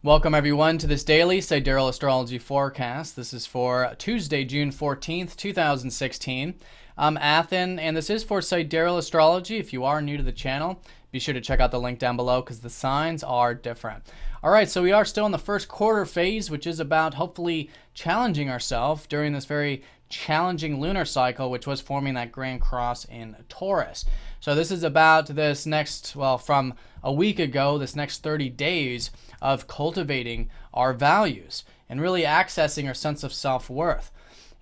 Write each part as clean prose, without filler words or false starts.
Welcome everyone to this daily Sidereal Astrology forecast. This is for Tuesday, June 14th, 2016. I'm Athen, and this is for Sidereal Astrology. If you are new to the channel, be sure to check out the link down below because the signs are different. All right, so we are still in the first quarter phase, which is about hopefully challenging ourselves during this very challenging lunar cycle, which was forming that Grand Cross in Taurus. So this is about this next, well, from a week ago, this next 30 days of cultivating our values and really accessing our sense of self-worth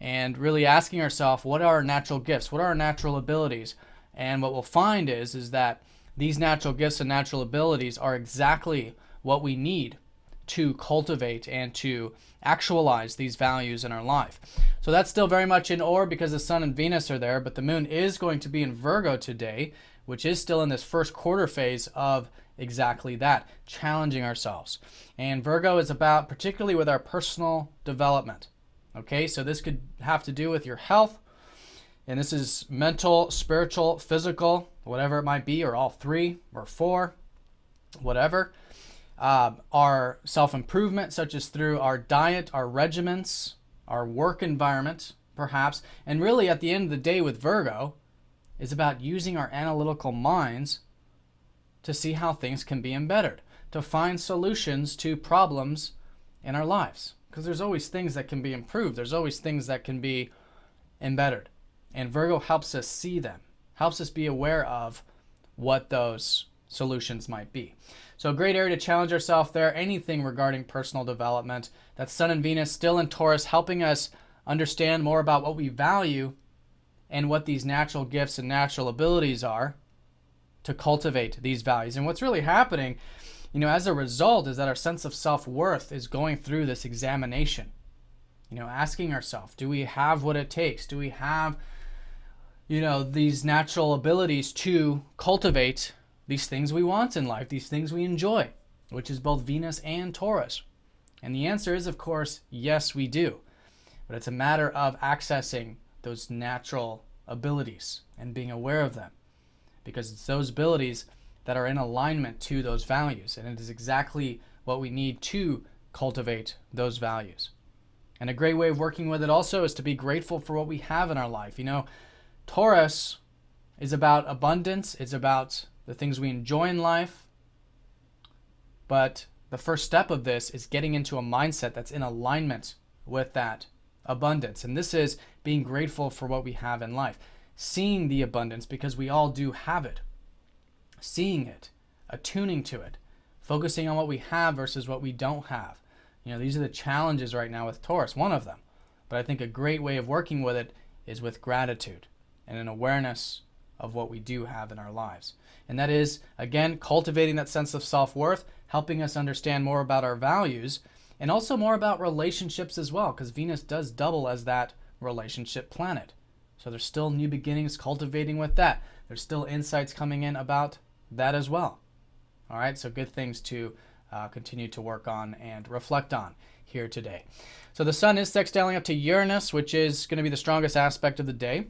and really asking ourselves, what are our natural gifts? What are our natural abilities? And what we'll find is that these natural gifts and natural abilities are exactly what we need to cultivate and to actualize these values in our life. So that's still very much in order because the Sun and Venus are there, but the Moon is going to be in Virgo today, which is still in this first quarter phase of exactly that, challenging ourselves. And Virgo is about particularly with our personal development. Okay, so this could have to do with your health, and this is mental, spiritual, physical, whatever it might be, or all three or four, whatever. Our self-improvement, such as through our diet, our regimens, our work environment, perhaps. And really, at the end of the day with Virgo, is about using our analytical minds to see how things can be embittered, to find solutions to problems in our lives. Because there's always things that can be improved. There's always things that can be embittered. And Virgo helps us see them, helps us be aware of what those solutions might be. So a great area to challenge ourselves there. Anything regarding personal development. That Sun and Venus still in Taurus, helping us understand more about what we value and what these natural gifts and natural abilities are to cultivate these values. And what's really happening, as a result, is that our sense of self-worth is going through this examination. Asking ourselves, do we have what it takes? Do we have, these natural abilities to cultivate these things we want in life, these things we enjoy, which is both Venus and Taurus? And the answer is, of course, yes, we do. But it's a matter of accessing those natural abilities and being aware of them, because it's those abilities that are in alignment to those values, and it is exactly what we need to cultivate those values. And a great way of working with it also is to be grateful for what we have in our life. Taurus is about abundance, it's about the things we enjoy in life, but the first step of this is getting into a mindset that's in alignment with that abundance. And this is being grateful for what we have in life, seeing the abundance because we all do have it, seeing it, attuning to it, focusing on what we have versus what we don't have. These are the challenges right now with Taurus, one of them. But I think a great way of working with it is with gratitude and an awareness of what we do have in our lives. And that is, again, cultivating that sense of self-worth, helping us understand more about our values, and also more about relationships as well, because Venus does double as that relationship planet. So there's still new beginnings cultivating with that. There's still insights coming in about that as well. All right, so good things to continue to work on and reflect on here today. So the Sun is sextiling up to Uranus, which is going to be the strongest aspect of the day.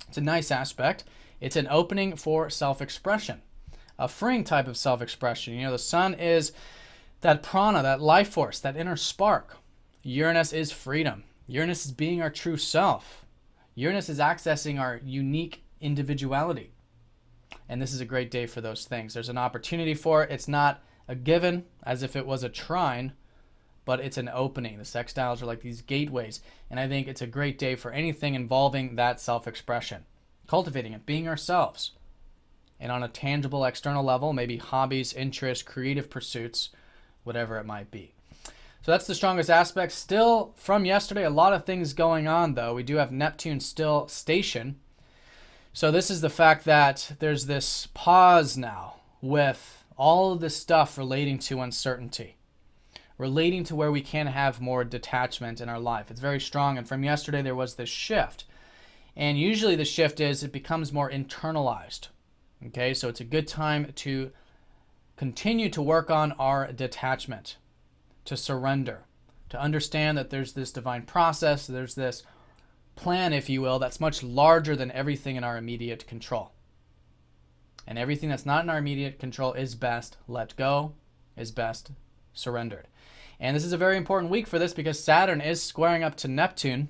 It's a nice aspect. It's an opening for self-expression, a freeing type of self-expression. The Sun is that prana, that life force, that inner spark. Uranus is freedom. Uranus is being our true self. Uranus is accessing our unique individuality. And this is a great day for those things. There's an opportunity for it. It's not a given as if it was a trine, but it's an opening. The sextiles are like these gateways. And I think it's a great day for anything involving that self-expression. Cultivating it, being ourselves. And on a tangible external level, maybe hobbies, interests, creative pursuits, whatever it might be. So that's the strongest aspect. Still, from yesterday, a lot of things going on, though. We do have Neptune still station. So this is the fact that there's this pause now with all of this stuff relating to uncertainty, relating to where we can have more detachment in our life. It's very strong. And from yesterday, there was this shift. And usually the shift is it becomes more internalized. Okay, so it's a good time to continue to work on our detachment, to surrender, to understand that there's this divine process, there's this plan, if you will, that's much larger than everything in our immediate control. And everything that's not in our immediate control is best let go, is best surrendered. And this is a very important week for this because Saturn is squaring up to Neptune,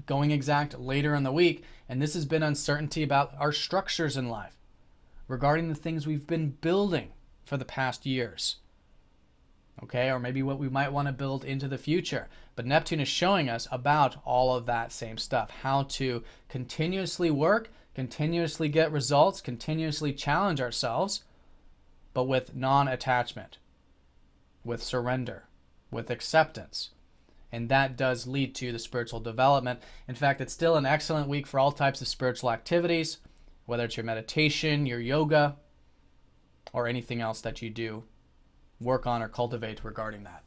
going exact later in the week. And this has been uncertainty about our structures in life, regarding the things we've been building for the past years. Okay, or maybe what we might want to build into the future. But Neptune is showing us about all of that same stuff, how to continuously work, continuously get results, continuously challenge ourselves, but with non-attachment, with surrender, with acceptance. And that does lead to the spiritual development. In fact, it's still an excellent week for all types of spiritual activities, whether it's your meditation, your yoga, or anything else that you do work on or cultivate regarding that.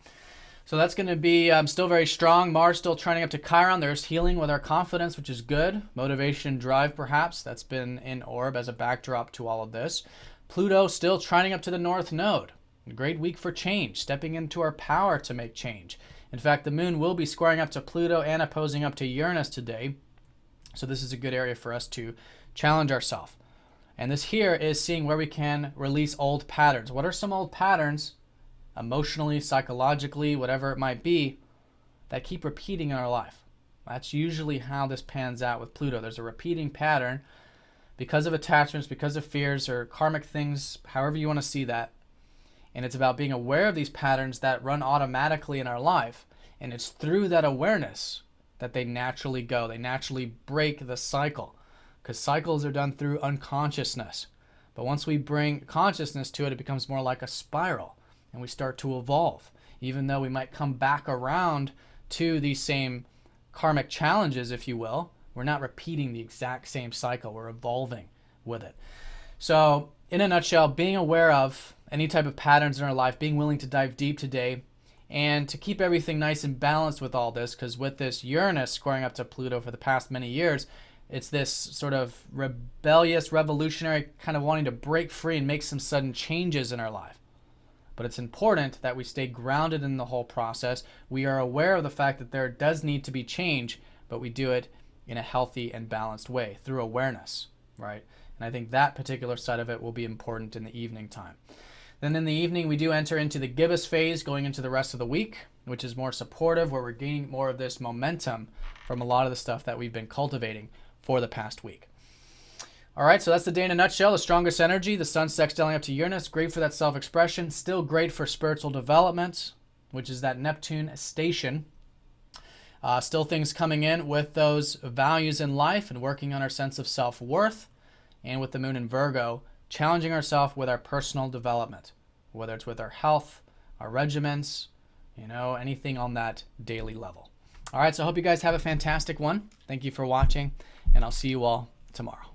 So that's going to be still very strong. Mars still trending up to Chiron. There's healing with our confidence, which is good. Motivation, drive, perhaps. That's been in orb as a backdrop to all of this. Pluto still trending up to the North Node. A great week for change, stepping into our power to make change. In fact, the moon will be squaring up to Pluto and opposing up to Uranus today. So this is a good area for us to challenge ourselves. And this here is seeing where we can release old patterns. What are some old patterns, emotionally, psychologically, whatever it might be, that keep repeating in our life? That's usually how this pans out with Pluto. There's a repeating pattern because of attachments, because of fears, or karmic things, however you want to see that. And it's about being aware of these patterns that run automatically in our life. And it's through that awareness that they naturally go. They naturally break the cycle, because cycles are done through unconsciousness. But once we bring consciousness to it, it becomes more like a spiral, and we start to evolve. Even though we might come back around to these same karmic challenges, if you will, we're not repeating the exact same cycle. We're evolving with it. So in a nutshell, being aware of any type of patterns in our life, being willing to dive deep today, and to keep everything nice and balanced with all this, because with this Uranus squaring up to Pluto for the past many years, it's this sort of rebellious, revolutionary kind of wanting to break free and make some sudden changes in our life. But it's important that we stay grounded in the whole process. We are aware of the fact that there does need to be change, but we do it in a healthy and balanced way through awareness, right? And I think that particular side of it will be important in the evening time. Then in the evening, we do enter into the gibbous phase going into the rest of the week, which is more supportive, where we're gaining more of this momentum from a lot of the stuff that we've been cultivating for the past week. All right, so that's the day in a nutshell. The strongest energy, the sun sextiling up to Uranus, great for that self-expression, still great for spiritual development, which is that Neptune station. Still things coming in with those values in life and working on our sense of self-worth, and with the moon in Virgo, challenging ourselves with our personal development, whether it's with our health, our regimens, anything on that daily level. All right, so I hope you guys have a fantastic one. Thank you for watching, and I'll see you all tomorrow.